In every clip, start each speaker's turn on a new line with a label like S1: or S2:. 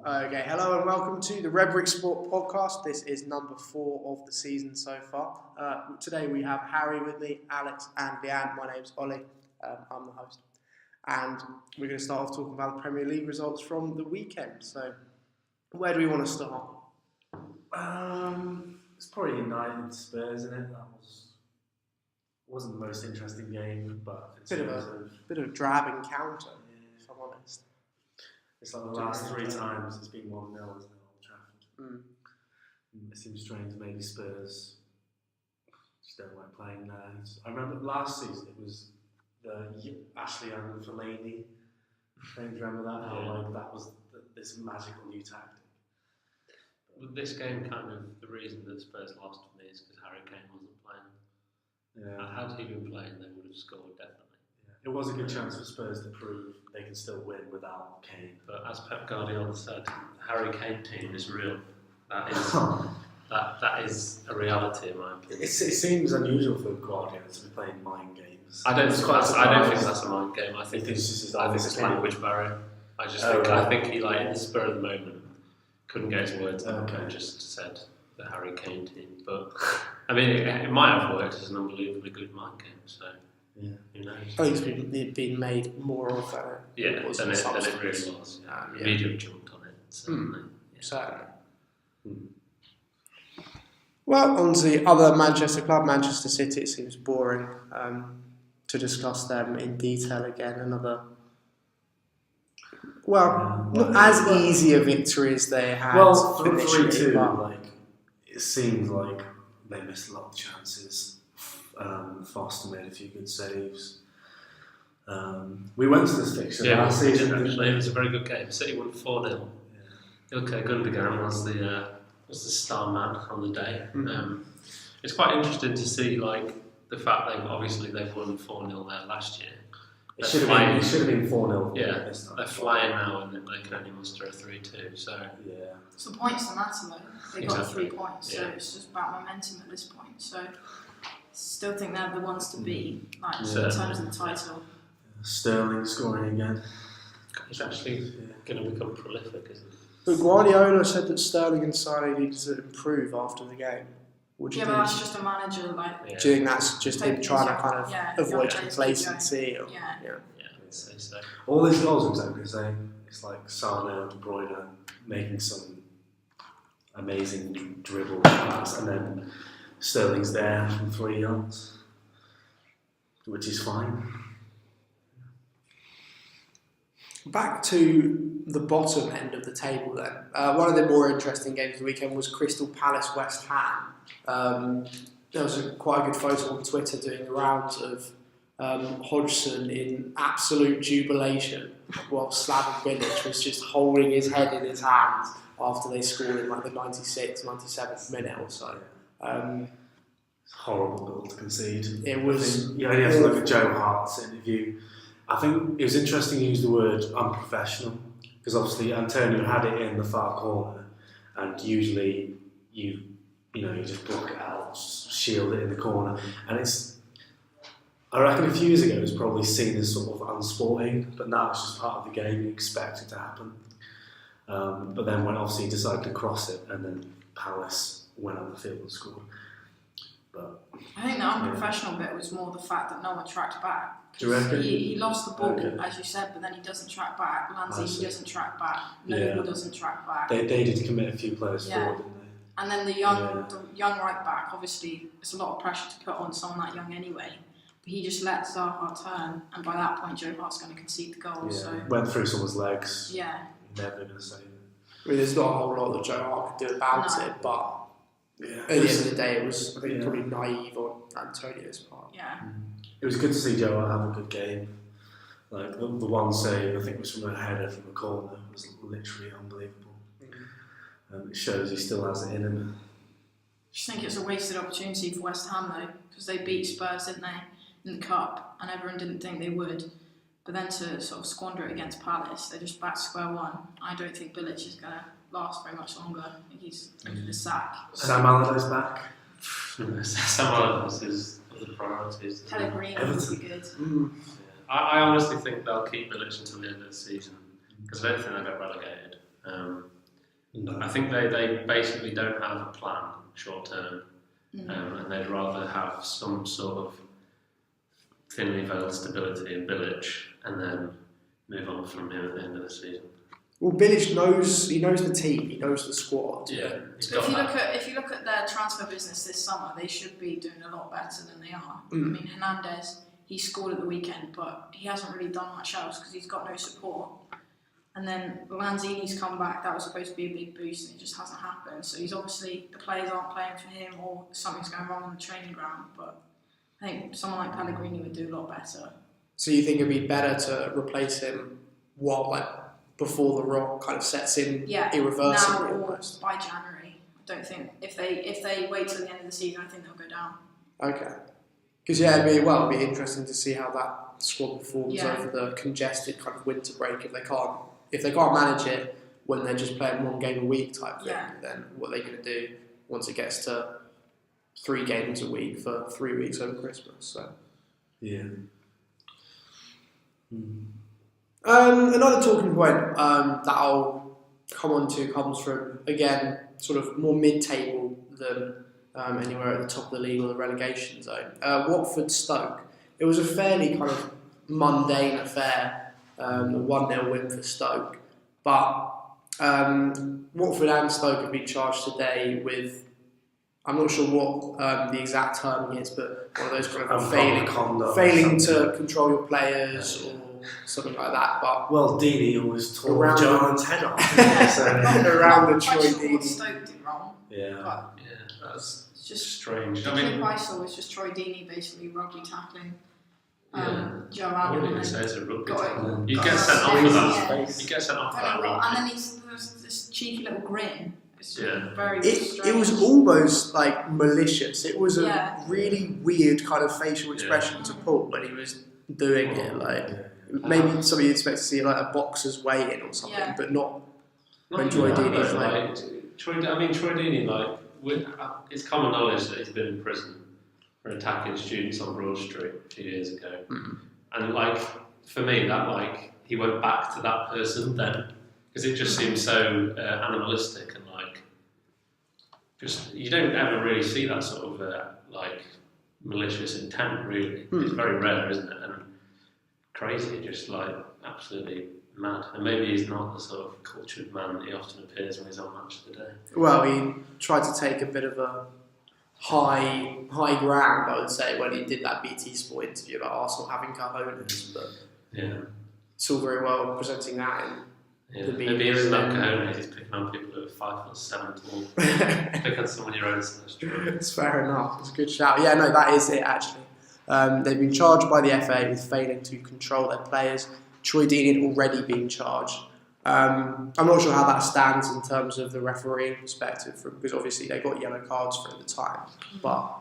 S1: Okay, hello and welcome to the Redbrick Sport Podcast. This is number 4 of the season so far. Today we have Harry with me, Alex and Leanne. My name's Olli. I'm the host. And we're going to start off talking about the Premier League results from the weekend. So, where do we want to start?
S2: It's probably United Spurs, isn't it? Wasn't the most interesting game, but
S1: Bit of a drab encounter, if I'm honest.
S2: It's like the last 3 times it's been 1-0, isn't it, Old Trafford? It seems strange. Maybe Spurs just don't like playing there. I remember last season it was the Ashley and Fellaini. Do you remember that? How that was this magical new tactic.
S3: This game, kind of the reason that Spurs lost for me is because Harry Kane wasn't playing.
S2: Yeah.
S3: Had he been playing, they would have scored definitely.
S2: It was a good chance for Spurs to prove they can still win without Kane.
S3: But as Pep Guardiola said, the Harry Kane team is real. That is a reality in my opinion.
S2: It seems unusual for Guardiola to be playing mind games.
S3: I don't think that's a mind game. I think it's language barrier. I think he, like, in the spur of the moment, couldn't get his words out and just said the Harry Kane team. But I mean, it might have worked as an unbelievably good mind game. So who knows?
S1: I think it's been made more of a
S3: than it really was. Media jumped on it. Certainly.
S1: Certainly. Well, on to the other Manchester club, Manchester City. It seems boring to discuss them in detail again. Not as easy a victory as they had.
S2: Well, 3-2, it seems like they missed a lot of chances. Foster made a few good saves. We went to this fixture last season.
S3: Actually, it was a very good game. City won 4-0. Okay, Gundogan was the star man on the day. It's quite interesting to see, like, the fact they've won 4-0 there last year.
S2: It should have been 4-0.
S3: Yeah, they're flying now, and they can only muster a 3-2. So
S4: it's the points that matter, though. They got 3 points, so it's just about momentum at this point. So still think they're the ones to beat, in terms of the title.
S2: Sterling scoring again.
S3: He's actually going to become prolific, isn't he?
S1: But Guardiola said that Sterling and Sané needed to improve after the game.
S4: But that's just a manager,
S1: Do you think that's just him trying to kind of avoid complacency?
S3: I'd say so.
S2: All these goals are exactly the same. It's like Sané and De Bruyne making some amazing dribble pass, and then Sterling's there from 3 yards, which is fine.
S1: Back to the bottom end of the table then. One of the more interesting games of the weekend was Crystal Palace West Ham. There was quite a good photo on Twitter doing the rounds of Hodgson in absolute jubilation while Slaven Bilic was just holding his head in his hands after they scored in the 96th, 97th minute or so.
S2: It's a horrible goal to concede.
S1: It was.
S2: You only have to look at Joe Hart's interview. I think it was interesting to use the word unprofessional, because obviously Antonio had it in the far corner, and usually you just block it out, shield it in the corner, and I reckon a few years ago it was probably seen as sort of unsporting, but now it's just part of the game. You expect it to happen. But then when obviously he decided to cross it, and then Palace went on the field and scored. But
S4: I think the unprofessional bit was more the fact that no one tracked back.
S2: Do you reckon?
S4: He lost the ball, as you said, but then he doesn't track back. Lanzini doesn't track back. Noble doesn't track back.
S2: They did commit a few players forward, didn't they?
S4: And then the young right back, obviously, it's a lot of pressure to put on someone that young anyway. But he just let Zaha turn, and by that point, Joe Hart's going to concede the goal.
S2: Yeah,
S4: so
S2: went through someone's legs.
S4: Yeah.
S2: Never going to save it.
S1: I mean, there's not a whole lot that Joe Hart could do about it, but at the end of the day, it was, I think, probably naive on Antonio's part.
S4: Yeah.
S2: It was good to see Joe Hart have a good game. Like the one save, I think, was from a header from a corner. It was literally unbelievable. It shows he still has it in him.
S4: I just think it's a wasted opportunity for West Ham, though, because they beat Spurs, didn't they, in the Cup, and everyone didn't think they would. But then to sort of squander it against Palace, they're just back to square one. I don't think Bilic is going to last very much longer. I think he's ready for the sack.
S2: Sam Allardyce back.
S3: Sam Allardyce is the priorities.
S4: Pellegrini would be good.
S3: I honestly think they'll keep Bilic until the end of the season, because I don't think they'll get relegated.
S2: No.
S3: I think they basically don't have a plan short term, and they'd rather have some sort of thinly veiled stability in Bilic and then move on from him at the end of the season.
S1: Well, Bilic knows the team, he knows the squad.
S3: Yeah.
S4: If you look at their transfer business this summer, they should be doing a lot better than they are. I mean, Hernandez, he scored at the weekend, but he hasn't really done much else because he's got no support. And then Lanzini's come back, that was supposed to be a big boost and it just hasn't happened. So he's obviously, the players aren't playing for him or something's going wrong on the training ground. But I think someone like Pellegrini would do a lot better.
S1: So you think it'd be better to replace him before the rot kind of sets in irreversibly
S4: now or
S1: almost?
S4: by January. I don't think, if they wait till the end of the season, I think they'll go down.
S1: Okay. Because it'd be interesting to see how that squad performs
S4: Yeah.
S1: over the congested kind of winter break if they can't manage it when they're just playing one game a week type thing, then what are they going to do once it gets to 3 games a week for 3 weeks over Christmas? So
S2: yeah.
S1: Another talking point that I'll come on to comes from, again, sort of more mid-table than anywhere at the top of the league or the relegation zone. Watford Stoke. It was a fairly kind of mundane affair, a 1-0 win for Stoke. But Watford and Stoke have been charged today with, I'm not sure what the exact terming is, but one of those kind of failing to control your players or something like that. But
S2: Deeney always tore
S1: Around
S2: Jarman's head off.
S1: around the Troy
S4: What
S1: Deeney.
S4: Stoke did wrong.
S2: Yeah.
S3: That's
S4: It's just
S3: strange.
S4: the
S3: I mean,
S4: clip I saw was just Troy Deeney basically rugby tackling Joe
S3: all
S4: Allen.
S3: it
S4: and then
S3: says a rugby
S4: got it.
S3: tackle. You
S4: Got
S3: get
S4: it.
S3: sent off for
S4: Yeah.
S3: that. You get sent off for
S4: I
S3: that
S4: don't know what,
S3: rugby.
S4: and then there's this cheeky little grin. It's very strange.
S1: It was almost like malicious. It was a
S4: Yeah.
S1: really weird kind of facial expression to Paul when he was doing it. Like maybe somebody you'd expect to see like a boxer's weigh in or something, but not when Troy Deeney's like.
S3: Troy Deeney, it's common knowledge that he's been in prison for attacking students on Broad Street a few years ago. And for me, that he went back to that person then, because it just seems so animalistic and just you don't ever really see that sort of malicious intent. Really, it's very rare, isn't it? And crazy, just absolutely mad. And maybe he's not the sort of cultured man that he often appears when he's on Match of the Day.
S1: Well, he tried to take a bit of a high ground, I would say, when he did that BT Sport interview about Arsenal having cojones, but it's all very well presenting that in the media.
S3: Maybe he doesn't have cojones, he's picking on people who are 5'7" tall. Pick on someone your own size.
S1: It's fair enough, it's a good shout. Yeah, no, that is it actually. They've been charged by the FA with failing to control their players. Troy Deeney had already been charged. I'm not sure how that stands in terms of the refereeing perspective, because obviously they got yellow cards for it at the time. But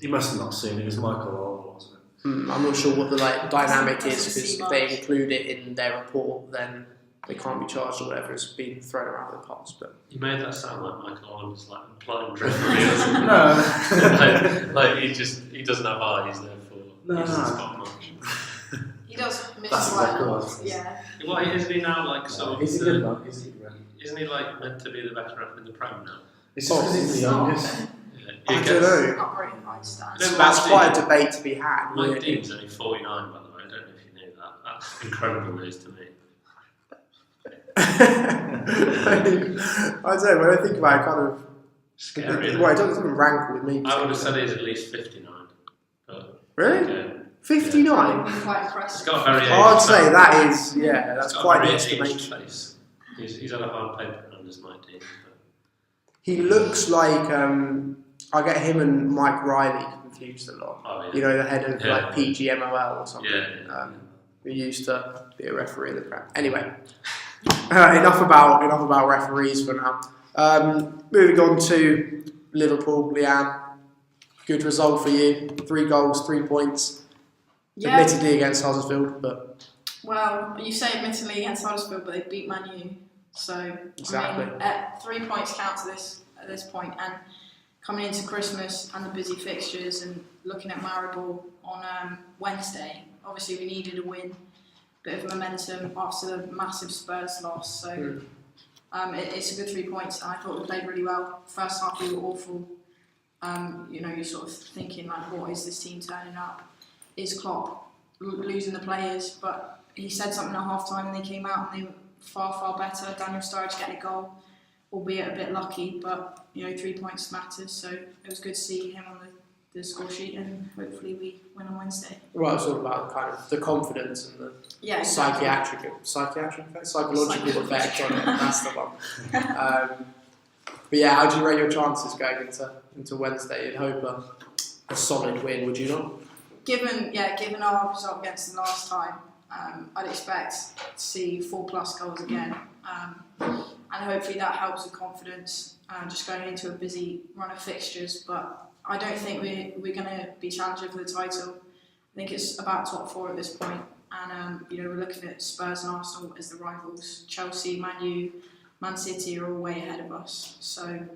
S2: he must have not seen it. It was Michael Olli, wasn't it?
S1: I'm not sure what the dynamic is, because if they include it in their report, then they can't be charged or whatever has been thrown around in the past. But
S3: you made that sound like Michael Olli was implying referee or something. No, he doesn't have eyes, therefore he doesn't spot much.
S4: He does miss
S2: That's
S4: quite a lot.
S2: exactly
S4: Yeah.
S3: Well, isn't he now sort of?
S2: He's a good one.
S3: Isn't he meant to be the best ref in the Prem now?
S2: It's just because he's the youngest.
S1: I don't know.
S4: Not very high stands.
S1: That's quite a debate to be had.
S3: Mike Dean's only 49, by the way. I don't know if you knew that. That's incredible news to me.
S1: I don't know, when I think about it, kind of
S3: Scary.
S1: Well, it doesn't rankle with me.
S3: I would have said he's at least 59. But,
S1: Really? 59?
S4: Quite impressive.
S3: He's got a very
S1: I'd
S3: aged
S1: say
S3: face.
S1: that is, yeah, that's
S3: He's got
S1: quite
S3: a
S1: the
S3: very aged
S1: estimation.
S3: face. He's had a hard paper on his Mike Dean.
S1: He looks like, I get him and Mike Riley confused a lot.
S3: Oh, yeah.
S1: You know, the head of PGMOL or something.
S3: Yeah.
S1: Who used to be a referee in the Prem. Anyway, enough about referees for now. Moving on to Liverpool, Leanne. Good result for you. 3 goals, 3 points.
S4: Yeah.
S1: Admittedly against Huddersfield, but
S4: Well, you say admittedly against Huddersfield, but they beat Man U. So
S1: Exactly.
S4: I mean, 3 points count to at this point, and coming into Christmas and the busy fixtures and looking at Maribor on Wednesday, obviously we needed a win, bit of momentum after the massive Spurs loss. So It's a good 3 points, and I thought we played really well. First half we were awful. You're sort of thinking like, what is this team turning up? Is Klopp losing the players? But he said something at half time and they came out and they were far better. Daniel Sturridge getting a goal, albeit a bit lucky, but 3 points matters. So it was good to see him on the score sheet, and hopefully we win on Wednesday.
S1: Well, it's all about kind of the confidence and the psychological effect on it. That's the one. But yeah, how do you rate your chances going into Wednesday? You'd hope a solid win, would you not?
S4: Given our result against them last time, I'd expect to see 4+ goals again, and hopefully that helps with confidence. Just going into a busy run of fixtures, but I don't think we're going to be challenging for the title. I think it's about top 4 at this point, and we're looking at Spurs and Arsenal as the rivals. Chelsea, Man U, Man City are all way ahead of us, so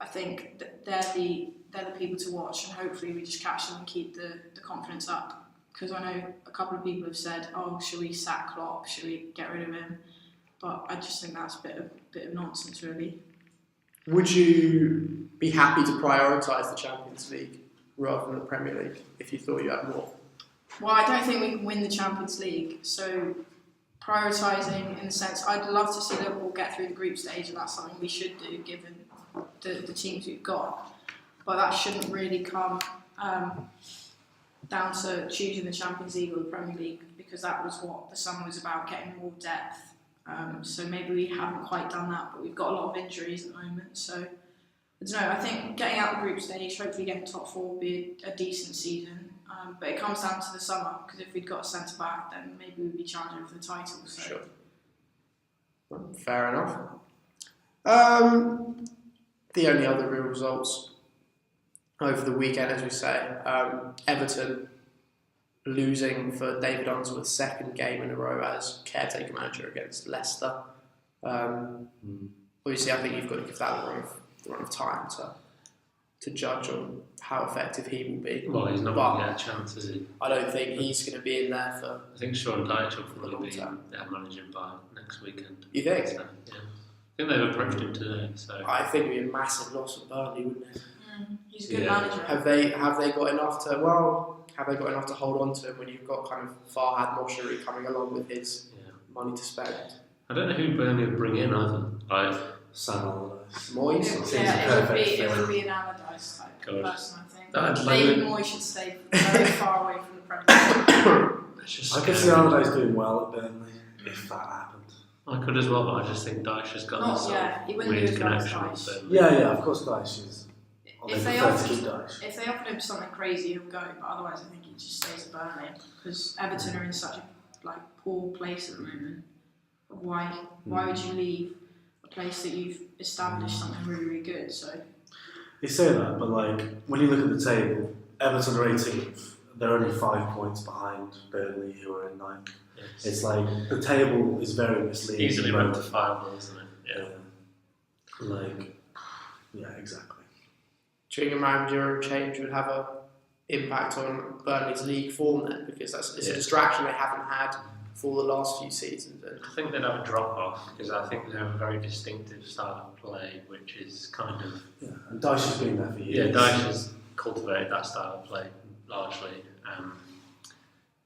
S4: I think that they're the people to watch, and hopefully we just catch them and keep the confidence up. Because I know a couple of people have said, "Oh, should we sack Klopp? Should we get rid of him?" But I just think that's a bit of nonsense, really.
S1: Would you be happy to prioritise the Champions League rather than the Premier League if you thought you had more?
S4: Well, I don't think we can win the Champions League, so prioritising in the sense, I'd love to see Liverpool get through the group stage, and that's something we should do given the teams we've got. But that shouldn't really come down to choosing the Champions League or the Premier League, because that was what the summer was about, getting more depth. So maybe we haven't quite done that, but we've got a lot of injuries at the moment. So I don't know, I think getting out the group stage, hopefully getting top 4 will be a decent season. But it comes down to the summer, because if we'd got a centre back, then maybe we'd be challenging for the title. So.
S1: Sure. Well, fair enough. The only other real results over the weekend, as we say, Everton losing for David Unsworth's second game in a row as caretaker manager against Leicester. Obviously, I think you've got to give that the run of time to judge on how effective he will be.
S3: Well, he's not going to get a chance, is he?
S1: I don't think he's going to be in there for.
S3: I think Sean Dyche will probably be their manager by next weekend.
S1: You think?
S3: So, yeah. I think they've approached him today. So
S1: I think it'd be a massive loss for Burnley, wouldn't it?
S4: He's a good manager.
S1: Have they got enough to hold on to him when you've got kind of Farhad Moshiri coming along with his money to spend?
S3: I don't know who Burnley would bring in either. Like
S2: Sam Allardyce.
S1: Moyes?
S4: It would be an Allardyce type person, I think. David Moyes should stay very far away from the Premier League.
S2: I could see Allardyce doing well at Burnley if that happened.
S3: I could as well, but I just think Dyche has got this weird connection with Burnley.
S2: Yeah, of course Dyche is.
S4: If they offered him something crazy, he'll go. But otherwise, I think he just stays at Burnley, because Everton are in such a poor place at the moment. Why would you leave a place that you've established something really good? So
S2: you say that, but when you look at the table, Everton are 18th. They're only 5 points behind Burnley, who are in 9th. Yes. It's the table is very misleading.
S3: Easily rectifiable, isn't it?
S2: Yeah, exactly.
S1: Do you think a managerial change would have an impact on Burnley's league form then? Because it's a distraction they haven't had for the last few seasons.
S3: I think they'd have a drop off, because I think they have a very distinctive style of play, which is kind of.
S2: Yeah, and Dyche has been there for years.
S3: Yeah, Dyche has cultivated that style of play largely.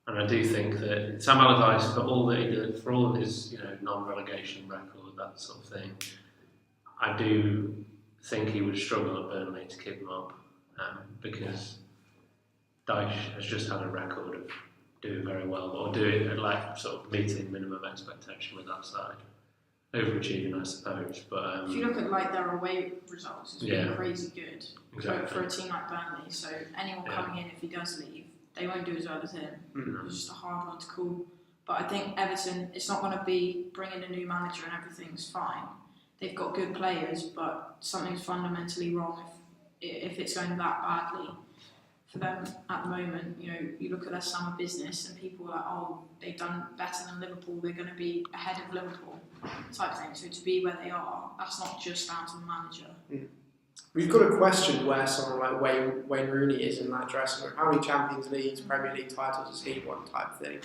S3: And I do think that Sam Allardyce, for all that he did, for all of his non-relegation record, that sort of thing, I do think he would struggle at Burnley to keep him up, because Dyche has just had a record of doing very well, or doing sort of meeting minimum expectation with that side, overachieving I suppose. But
S4: if you look at their away results, it's been crazy good for a team like Burnley. So anyone coming in, if he does leave, they won't do as well as him. Mm-hmm. It's just a hard one to call. But I think Everton, it's not going to be bringing a new manager and everything's fine. They've got good players, but something's fundamentally wrong if it's going that badly for them at the moment. You look at their summer business and people are like, oh, they've done better than Liverpool, they're going to be ahead of Liverpool type thing. So to be where they are, that's not just down to the manager.
S1: Mm. We've got a question where someone like Wayne Rooney is in that dressing room. How many Champions Leagues, Premier League titles has he won type thing?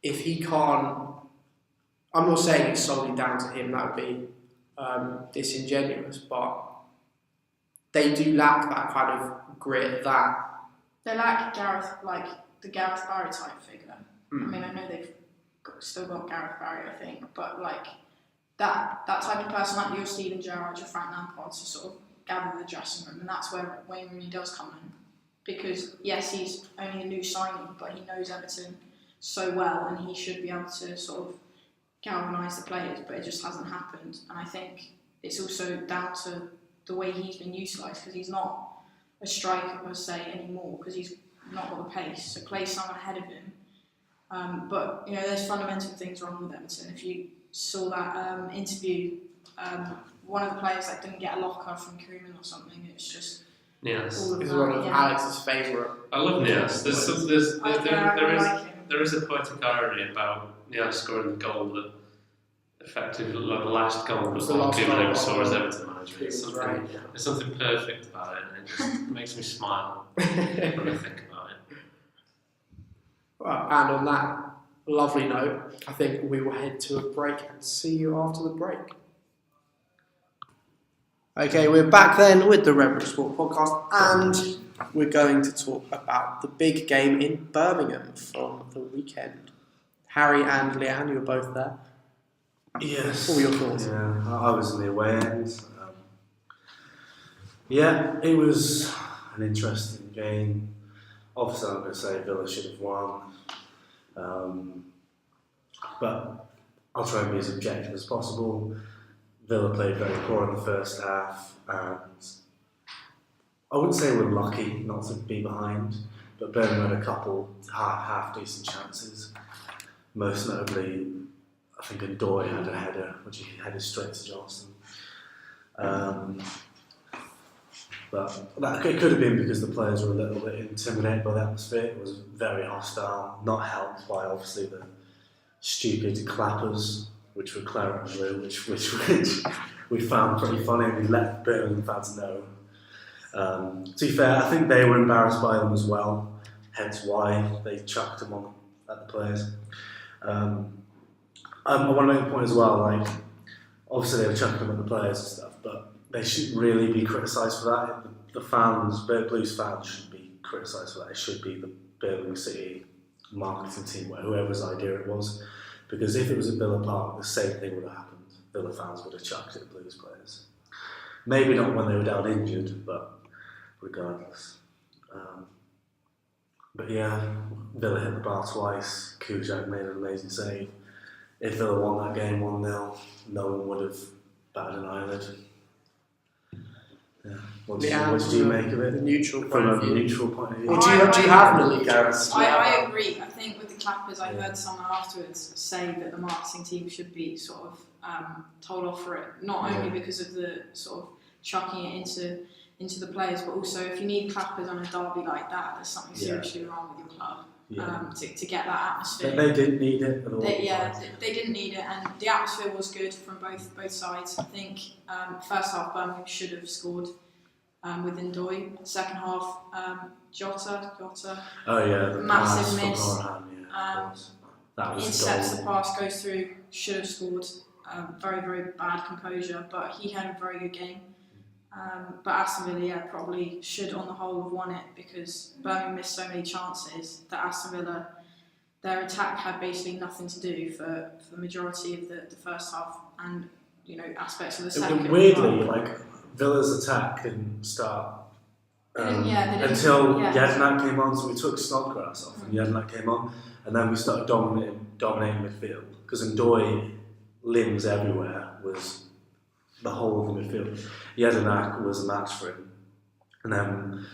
S1: If he can't, I'm not saying it's solely down to him, that would be disingenuous, but they do lack that kind of grit. That
S4: they lack the Gareth Barry type figure. I mean, I know they've still got Gareth Barry, I think, but that type of person, like your Steven Gerrard, your Frank Lampard, to sort of gather the dressing room, and that's where Wayne Rooney does come in. Because yes, he's only a new signing, but he knows Everton so well, and he should be able to sort of galvanise the players, but it just hasn't happened. And I think it's also down to the way he's been utilised, because he's not a striker per se anymore, because he's not got the pace, so play someone ahead of him. But there's fundamental things wrong with Everton. If you saw that interview, one of the players that didn't get a locker from Koeman or something, it's just
S3: Nias.
S1: is one of Alex's favourite.
S3: I love Nias. There is a poetic irony about Nias scoring the goal that effectively, the last goal that Koeman ever saw as Everton manager. There's something perfect about it, and it just makes me smile when I think about it.
S1: Well, and on that lovely note, I think we will head to a break and see you after the break. Okay, we're back then with the Redbrick Sport podcast, and we're going to talk about the big game in Birmingham from the weekend. Harry and Leanne, you were both there.
S2: Yes.
S1: What were your thoughts?
S2: Yeah, I was in the away end. It was an interesting game. Obviously, I'm going to say Villa should have won. But I'll try and be as objective as possible. Villa played very poor in the first half, and I wouldn't say we're lucky not to be behind, but Birmingham had a couple half decent chances. Most notably, I think Olli had a header, which he headed straight to Johnston. But it could have been because the players were a little bit intimidated by the atmosphere. It was very hostile, not helped by obviously the stupid clappers, which were claret and blue, which we found pretty funny, and we let Birmingham fans know. To be fair, I think they were embarrassed by them as well, hence why they chucked them on at the players. I want to make a point as well, obviously they were chucking them at the players and stuff, but they shouldn't really be criticised for that. The fans, Blues fans, shouldn't be criticised for that. It should be the Birmingham City marketing team, whoever's idea it was. Because if it was at Villa Park, the same thing would have happened. Villa fans would have chucked it at Blues players. Maybe not when they were down injured, but regardless. But yeah, Villa hit the bar twice. Kujak made an amazing save. If Villa won that game 1-0, no one would have batted an eyelid. Yeah. What did you make of it?
S1: The neutral
S2: From a neutral point of view.
S1: Or do you have Malik Gareth?
S4: I agree. I think with the clappers, I heard someone afterwards say that the marketing team should be sort of told off for it, not only because of the sort of chucking it into the players, but also if you need clappers on a derby like that, there's something seriously wrong with your club. To get that atmosphere.
S2: They didn't need it at all.
S4: They didn't need it, and the atmosphere was good from both sides. I think first half Birmingham should have scored with Ndoi. Second half, Jota.
S2: Oh yeah, the
S4: massive
S2: pass
S4: miss.
S2: From that was
S4: Intercepts
S2: goal.
S4: the pass, goes through, should have scored. Very, very bad composure, but he had a very good game. But Aston Villa probably should on the whole have won it, because Birmingham missed so many chances that Aston Villa, their attack had basically nothing to do for the majority of the first half, and aspects of the second.
S2: Weirdly, Villa's attack didn't start until Jedinak came on, so we took Snodgrass off and Jedinak came on, and then we started dominating midfield, because Ndoi limbs everywhere was the whole of the midfield. Jedinak was a match for him, and then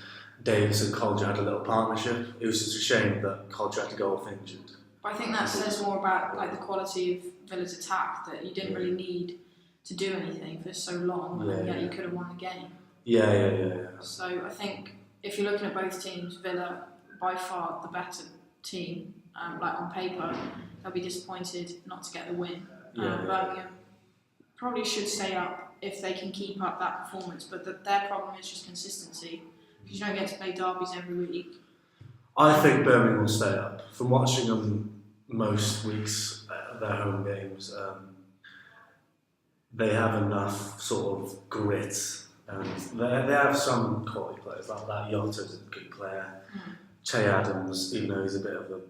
S2: Davis and Kolja had a little partnership. It was just a shame that Kolja had to go off injured.
S4: But I think that says more about the quality of Villa's attack, that you didn't really need to do anything for so long, and yet you could have won the game.
S2: Yeah.
S4: So I think if you're looking at both teams, Villa by far the better team. On paper, they'll be disappointed not to get the win. Birmingham probably should stay up if they can keep up that performance, but their problem is just consistency, because you don't get to play derbies every week.
S2: I think Birmingham will stay up. From watching them most weeks at their home games, they have enough sort of grit, and they have some quality players. Like that Yotta's a good player. Che Adams, even though he's a bit of a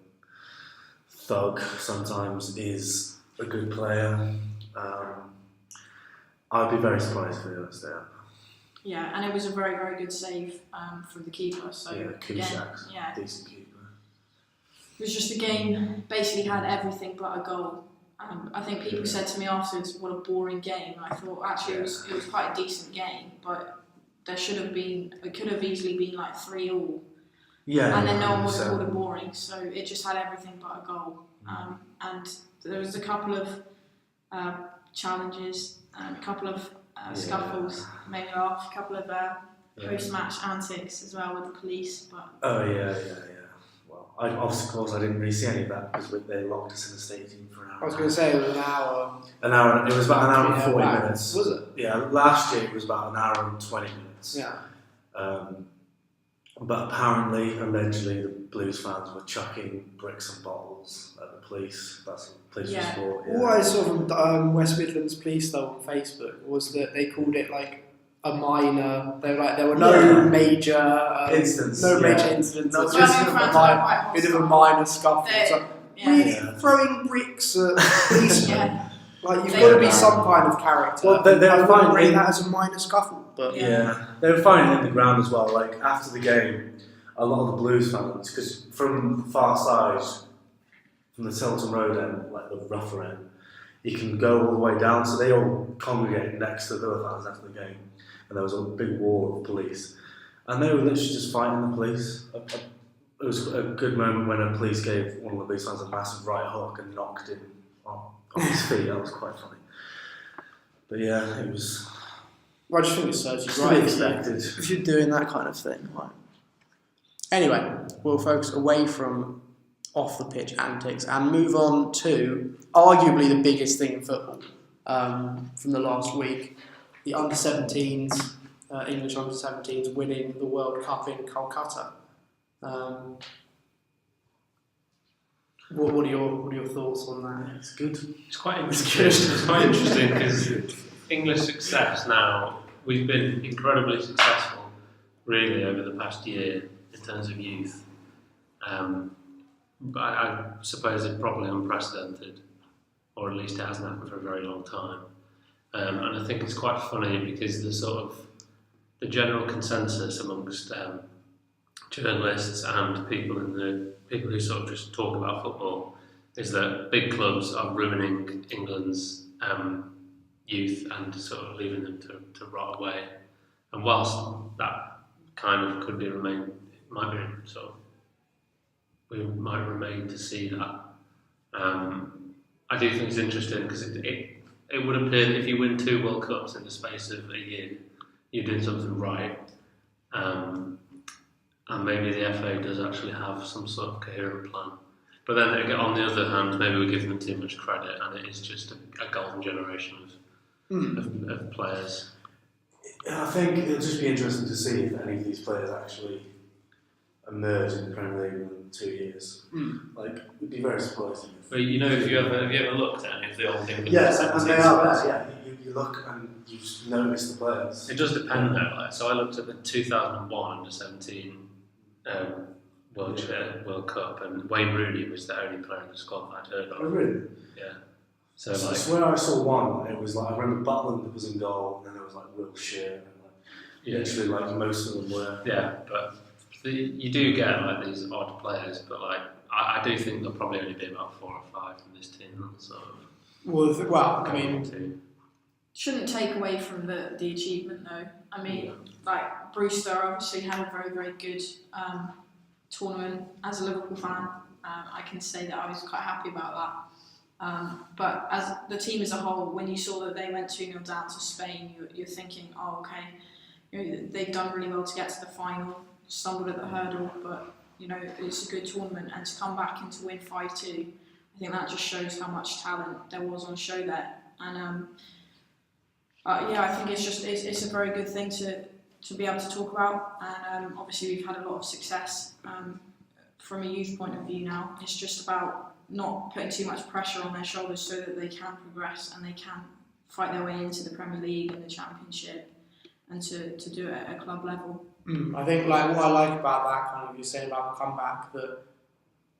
S2: thug sometimes, is a good player. I'd be very surprised if they don't stay up.
S4: Yeah, and it was a very, very good save from the keeper. So
S2: Kushak's
S4: yeah,
S2: decent keeper.
S4: it was just a game basically had everything but a goal. I think people said to me afterwards, "What a boring game." And I thought actually it was quite a decent game, but there should have been. It could have easily been like 3-3.
S2: Yeah,
S4: and then no one would have called it boring. So it just had everything but a goal. And there was a couple of challenges, a couple of scuffles, made me laugh, a couple of post-match antics as well with the police. But
S2: yeah. Well, of course, I didn't really see any of that because they locked us in the stadium for an hour.
S1: I was going to say it was an hour.
S2: It was about an hour and 40 minutes.
S1: Was it?
S2: Yeah, last year it was about an hour and 20 minutes.
S1: Yeah.
S2: But apparently, allegedly, the Blues fans were chucking bricks and bottles at the police. That's what the police was for. Yeah.
S1: What I saw from West Midlands Police though on Facebook was that they called it like a minor. They were like there were no major
S2: incidents.
S1: Major incidents.
S2: No,
S1: It's just a bit of a minor scuffle. Really throwing bricks at policemen. Like you've got to be some kind of character.
S2: Well, they were fine.
S1: Rate that as a minor scuffle, but
S2: they were fine in the ground as well. Like after the game, a lot of the Blues fans, because from the far side, from the Tilton Road end, like the rougher end, you can go all the way down. So they all congregated next to the Villa fans after the game, and there was a big wall of police, and they were literally just fighting the police. It was a good moment when a police gave one of the Blues fans a massive right hook and knocked him on his feet. That was quite funny. But yeah, it was.
S1: I just think it serves you
S2: to
S1: right
S2: be expected.
S1: if you're doing that kind of thing. Right. Anyway, we'll focus away from off the pitch antics and move on to arguably the biggest thing in football from the last week: the under-17s, English under-17s winning the World Cup in Kolkata. What are your thoughts on that?
S2: It's good.
S3: It's quite interesting. It's quite interesting because English success now, we've been incredibly successful really over the past year in terms of youth. But I suppose it's probably unprecedented, or at least it hasn't happened for a very long time. And I think it's quite funny because the general consensus amongst journalists and people who sort of just talk about football is that big clubs are ruining England's youth and sort of leaving them to rot away. And whilst that kind of could be we might remain to see that. I do think it's interesting because it would appear that if you win 2 World Cups in the space of a year, you're doing something right. And maybe the FA does actually have some sort of coherent plan. But then on the other hand, maybe we're giving them too much credit and it is just a golden generation of players.
S2: I think it'll just be interesting to see if any of these players actually emerge in the Premier League in 2 years. Like, we'd be very surprised.
S3: But you know, have you ever looked at any of the old things?
S2: Yeah, and they are there. Yeah, you look and you just notice the players.
S3: It does depend though. Like, so I looked at the 2001 under-17 World Cup, and Wayne Rooney was the only player in the squad that I'd heard of.
S2: Oh, really?
S3: Yeah. So
S2: I swear I saw one. It was like I remember Butland was in goal, and then there was like Wilshere, and literally like most of them were.
S3: Yeah, but you do get like these odd players, but like I do think there'll probably only be about 4 or 5 in this team.
S1: Well, I mean,
S4: shouldn't take away from the achievement though. I mean, like Brewster obviously had a very, very good tournament. As a Liverpool fan, I can say that I was quite happy about that. But as the team as a whole, when you saw that they went 2-0 down to Spain, you're thinking, oh, okay, they've done really well to get to the final, stumbled at the hurdle, but it's a good tournament. And to come back and to win 5-2, I think that just shows how much talent there was on show there. And I think it's a very good thing to be able to talk about. And obviously we've had a lot of success from a youth point of view now. It's just about not putting too much pressure on their shoulders so that they can progress and they can fight their way into the Premier League and the Championship, and to do it at a club level.
S1: I think like what I like about that kind of you're saying about the comeback, that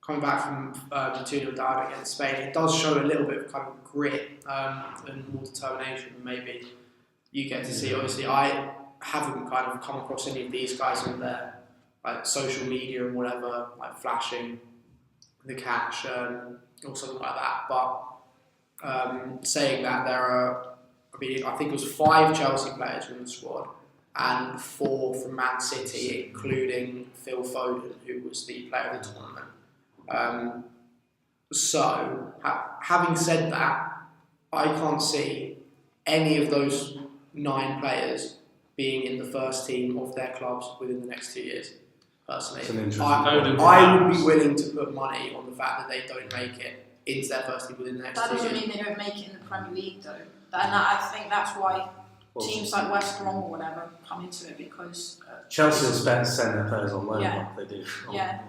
S1: coming back from 2-0 down against Spain, it does show a little bit of kind of grit and more determination than maybe you get to see. Obviously, I haven't kind of come across any of these guys on their like social media and whatever, like flashing the cash or something like that. But saying that there are, I think it was 5 Chelsea players in the squad and 4 from Man City, including Phil Foden, who was the player of the tournament. So, having said that, I can't see any of those 9 players being in the first team of their clubs within the next 2 years. Personally, I would be willing to put money on the fact that they don't make it into their first team within the next 2 years.
S4: That doesn't mean they don't make it in the Premier League, though. And I think that's why teams like West Brom or whatever come into it, because
S2: Chelsea and Spence send their players on loan.
S4: Yeah.
S2: They do.
S4: Yeah.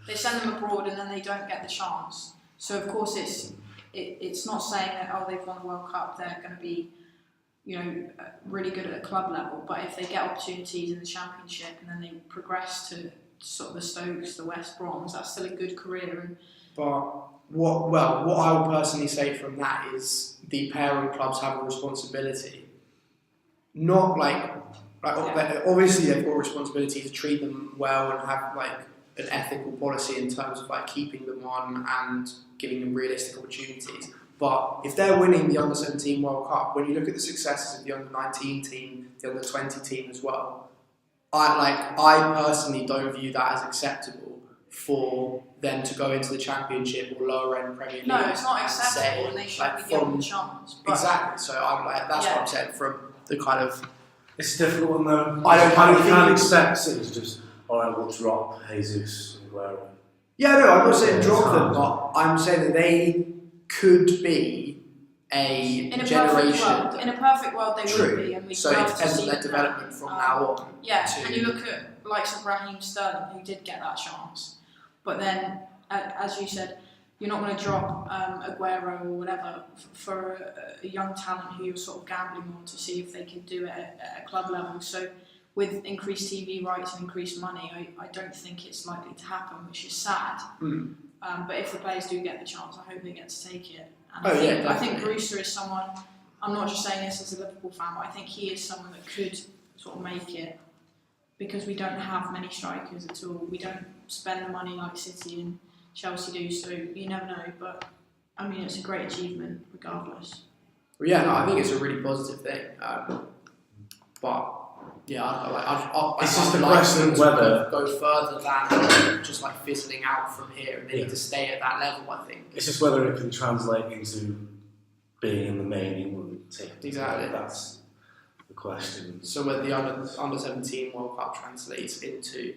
S4: They send them abroad and then they don't get the chance. So of course it's not saying that they've won the World Cup, they're going to be really good at a club level. But if they get opportunities in the Championship and then they progress to sort of the Stokes, the West Broms, that's still a good career.
S1: But what I would personally say from that is the parent clubs have a responsibility. Not obviously they've got a responsibility to treat them well and have like an ethical policy in terms of like keeping them on and giving them realistic opportunities. But if they're winning the Under-17 World Cup, when you look at the successes of the Under-19 team, the Under-20 team as well, I personally don't view that as acceptable for them to go into the Championship or lower end Premier League.
S4: No, it's not acceptable, and they should be given the chance.
S1: Exactly. So I'm like, that's what I'm saying from the kind of.
S2: It's a difficult one though.
S1: I
S2: can't expect City to just, we'll drop Jesus and Aguero.
S1: Yeah, no, I'm not saying drop them, but I'm saying that they could be a generation.
S4: In a perfect world, they
S1: True.
S4: would be, and we'd
S1: So it
S4: love to
S1: depends
S4: see
S1: on their
S4: them.
S1: development from now on.
S4: Yeah, and you look at likes of Raheem Sterling, who did get that chance, but then, as you said, you're not going to drop Aguero or whatever for a young talent who you're sort of gambling on to see if they can do it at a club level. So with increased TV rights and increased money, I don't think it's likely to happen, which is sad. But if the players do get the chance, I hope they get to take it. And I think Brewster is someone, I'm not just saying this as a Liverpool fan, but I think he is someone that could sort of make it, because we don't have many strikers at all. We don't spend the money like City and Chelsea do, so you never know. But I mean, it's a great achievement regardless.
S1: Well, yeah, no, I think it's a really positive thing. But yeah,
S2: it's just a question of whether
S1: go further than just like fizzling out from here, and they need to stay at that level. I think
S2: it's just whether it can translate into being in the main England team.
S1: Exactly,
S2: that's the question.
S1: So whether the under-17 World Cup translates into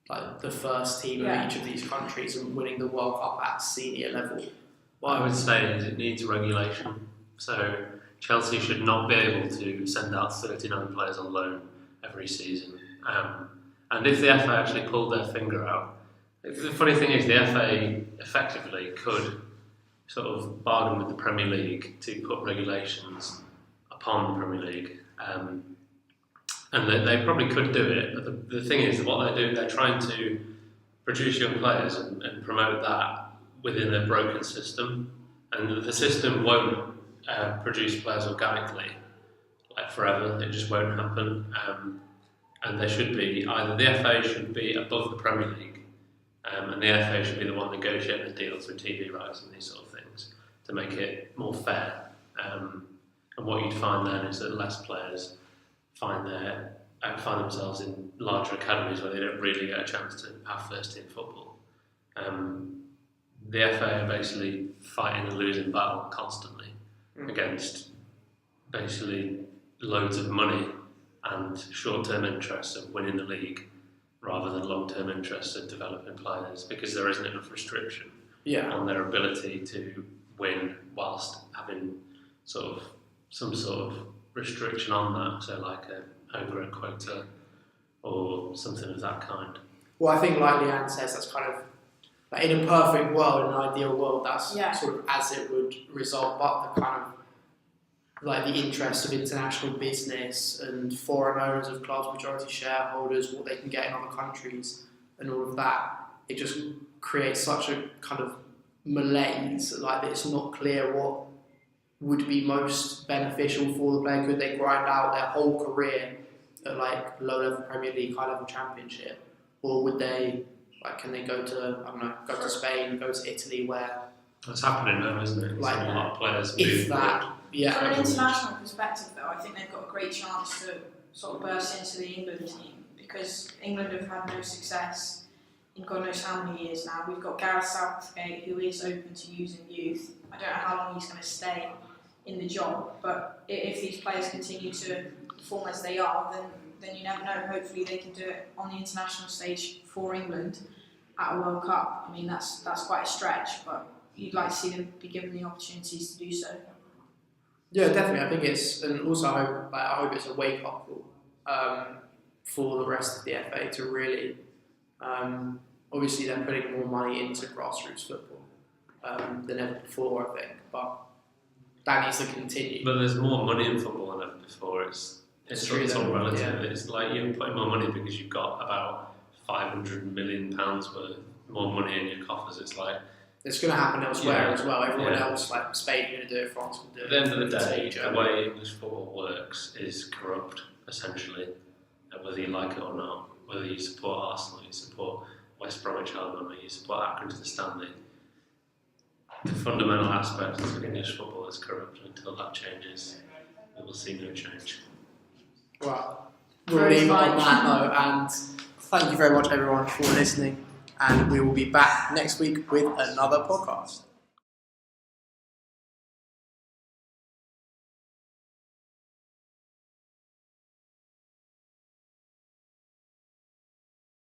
S1: like the first team of each of these countries and winning the World Cup at senior level.
S3: What I would say is it needs regulation. So Chelsea should not be able to send out 39 players on loan every season. And if the FA actually pulled their finger out, the funny thing is the FA effectively could sort of bargain with the Premier League to put regulations upon the Premier League. And they probably could do it, but the thing is, what they do, they're trying to produce young players and promote that within a broken system. And the system won't produce players organically, like forever. It just won't happen. And they should be, either the FA should be above the Premier League, and the FA should be the one negotiating the deals with TV rights and these sort of things to make it more fair. And what you'd find then is that less players find themselves in larger academies where they don't really get a chance to have first team football. The FA are basically fighting a losing battle constantly against basically loads of money and short-term interests of winning the league rather than long-term interests of developing players, because there isn't enough restriction on their ability to win whilst having some sort of restriction on that, so like a homegrown quota or something of that kind.
S1: Well, I think like Leanne says, that's kind of like in a perfect world, in an ideal world, that's sort of as it would result. But the kind of like the interests of international business and foreign owners of clubs, majority shareholders, what they can get in other countries, and all of that. It just creates such a kind of malaise, like that it's not clear what would be most beneficial for the player. Could they grind out their whole career at like low-level Premier League, high-level Championship, or would they, like, can they go to, I don't know, go to Spain, go to Italy, where
S3: That's happening now, isn't it?
S1: Like,
S3: a lot of players
S1: if
S3: move.
S1: that, yeah.
S4: From an international perspective, though, I think they've got a great chance to sort of burst into the England team, because England have had no success in God knows how many years now. We've got Gareth Southgate, who is open to using youth. I don't know how long he's going to stay in the job, but if these players continue to perform as they are, then you never know. Hopefully they can do it on the international stage for England at a World Cup. I mean, that's quite a stretch, but you'd like to see them be given the opportunities to do so.
S1: Yeah, definitely. I think it's, and also I hope it's a wake up call for the rest of the FA to really. Obviously, they're putting more money into grassroots football than ever before, I think, but that needs to continue.
S3: But there's more money in football than ever before. It's all relative.
S1: Yeah.
S3: It's like you're putting more money because you've got about £500 million worth more money in your coffers. It's like
S1: it's going to happen elsewhere as well. Everyone
S3: Yeah.
S1: else, like Spain, are going to do it. France will do
S3: at
S1: it.
S3: the end of the day, the
S1: Germany.
S3: way English football works is corrupt, essentially, whether you like it or not. Whether you support Arsenal, you support West Bromwich Albion, or you support Accrington to Stanley. The fundamental aspect of English football is corrupt. Until that changes, we will see no change.
S1: Well, we'll leave it on that note, and thank you very much, everyone, for listening. And we will be back next week with another podcast.